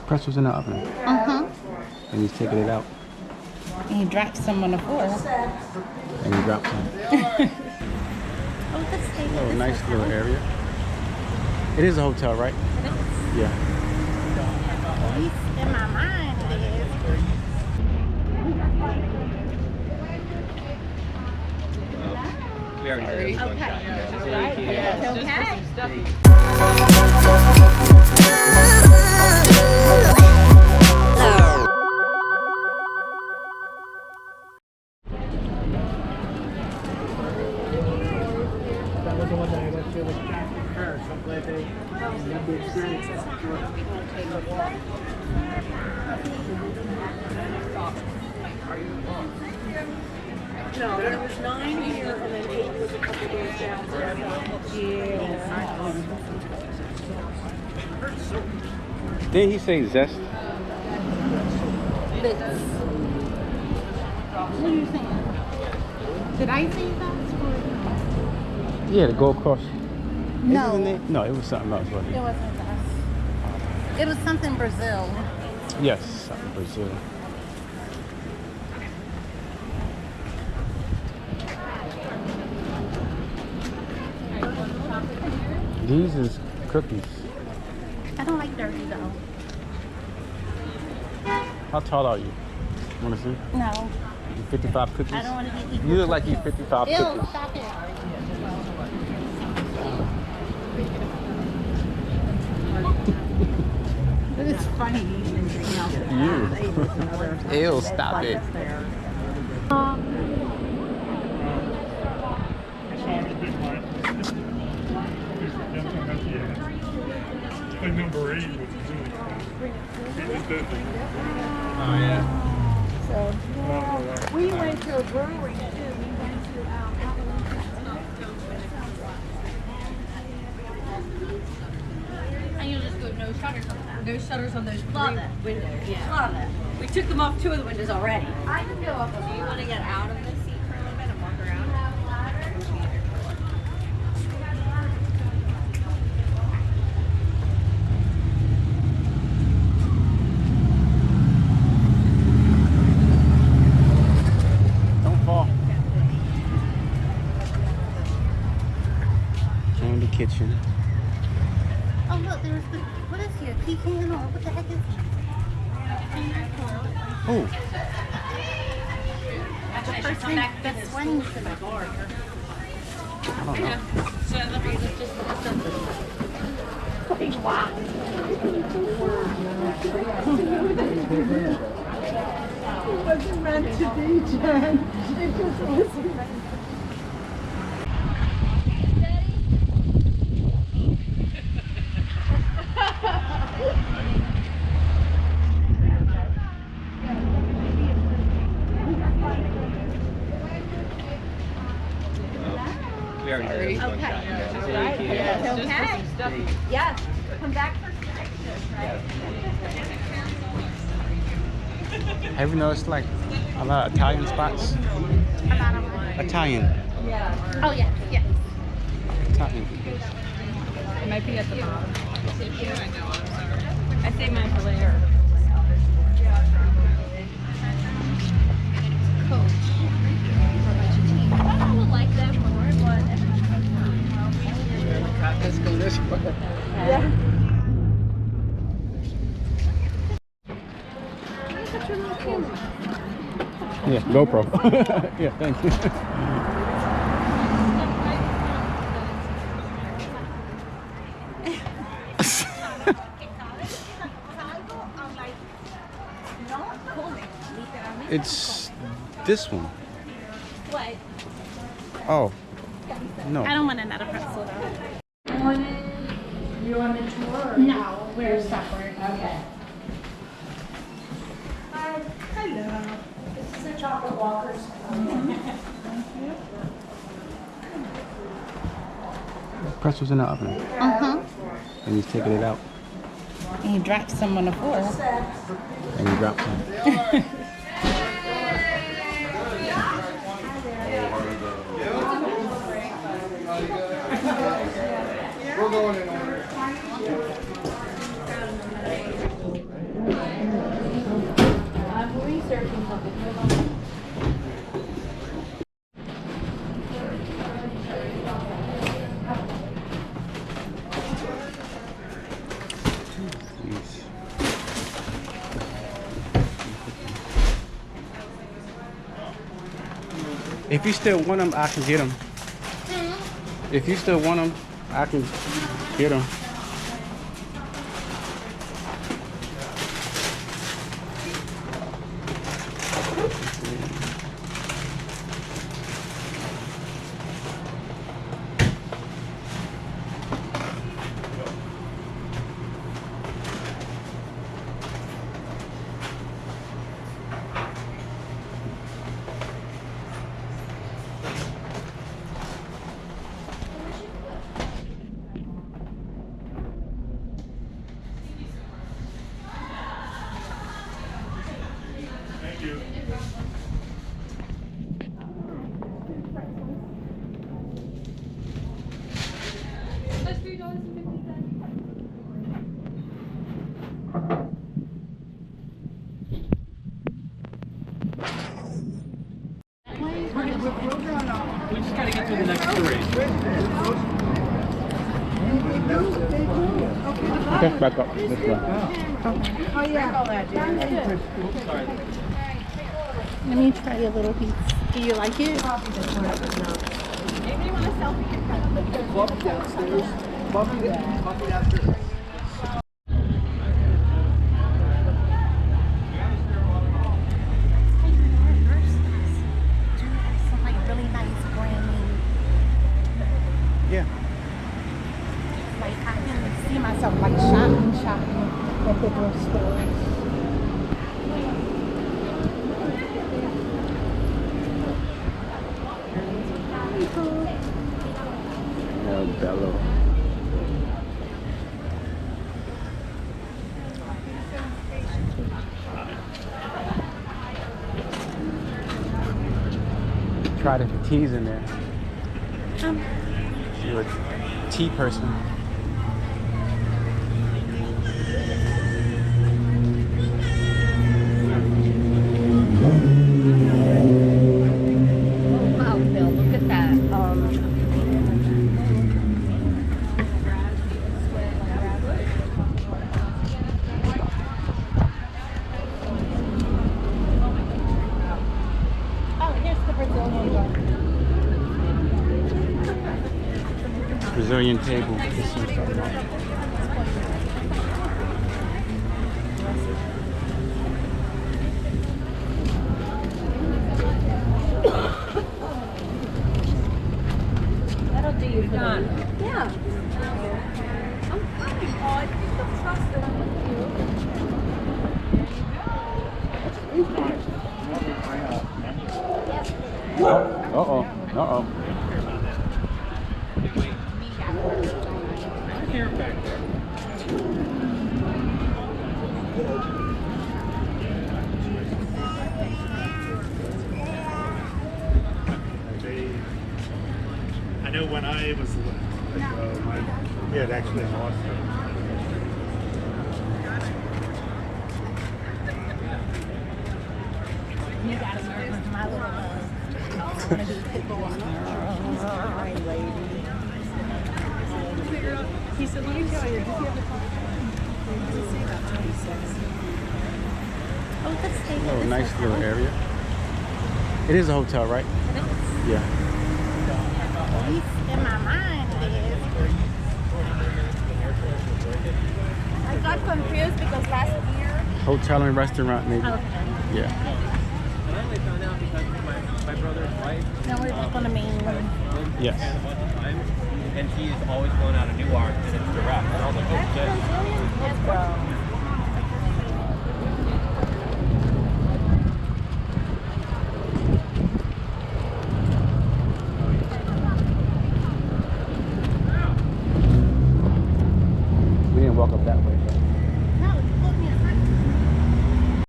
Pretzel's in the oven. And he's taking it out. And he dropped some on the floor. And he dropped some. Oh, that's Oh, nice little area. It is a hotel, right? It is. Yeah. At least in my mind it is. No, there was 9 here and then 8 was a couple days down. Didn't he say zest? Lititz. What are you saying? Did I say that? Yeah, to go across. No. Isn't it? No, it was something else, wasn't It it? wasn't us. It was something Brazil. Yes, something Brazil. These is cookies. I don't like dirty though. How tall are you? Want to see? No. You 55 cookies? I don't want to be equal. You look like you 55 Ew, cookies. stop it. It is funny. You. Ew, stop it. Like number 8 was really cool. Oh, yeah. We went to a brewery too. We went to And you'll just go no shutters on that. No shutters on those three windows. Yeah. Love it. We took them off 2 of the windows already. I can go up. Do you want to get out of the seat for a little bit and walk around? Don't fall. Candy kitchen. Oh look, there's the, what is here? Pecan or what the heck is Oh, the person that swings to the bar? I don't know. It wasn't meant to be, Jen. It just wasn't meant to be. Okay. Yes. Come back for Have you noticed like a lot of Italian spots? Italian. Oh yeah, yeah. Italian. It might be at the bottom. I saved mine for later. Coach. I would like that more, but Let's go this way. Yeah. Yeah, GoPro. Yeah, thank you. It's this one. what? Oh, no. I don't want another pretzel though. You on the tour? No, we're separate. Okay. Hi. Hello. This is the chocolate walkers. Pretzel's in the oven. And he's taking it out. And he dropped some on the floor. And he dropped some. We're going in order. If you still want them, I can get them. If you still want them, I can get them. We just gotta get to the next three. Okay, back up. This way. Oh, yeah. Let me try a little piece. Do you like it? Anybody want a selfie? Coffee downstairs. Coffee downstairs. Yeah. Like, I can see myself like shopping at the thrift stores. El Bello. Try the teas in there. You're a tea person. Wow, Bill, look at that. Oh, here's the Brazilian one. Brazilian table. This is what I'm talking about. That'll do you for done. Yeah. I'm fine. Oh, I think the trust that I'm with you. Uh-oh. Uh-oh. I know when I was my kid actually lost her. You got to work with my little love. One of these people. Alright, lady. He said, let me tell you, does he have a Oh, that's stable. Oh, nice little area. It is a hotel, right? Yeah. At least in my mind it is. I got confused because last year. Hotel and restaurant, maybe. Okay. Yeah. I only found out because my brother's wife Now we're just on the main one. Yes. had a bunch of times, and she's always going out of Newark, and it's direct. And I was like, oh shit. Let's go.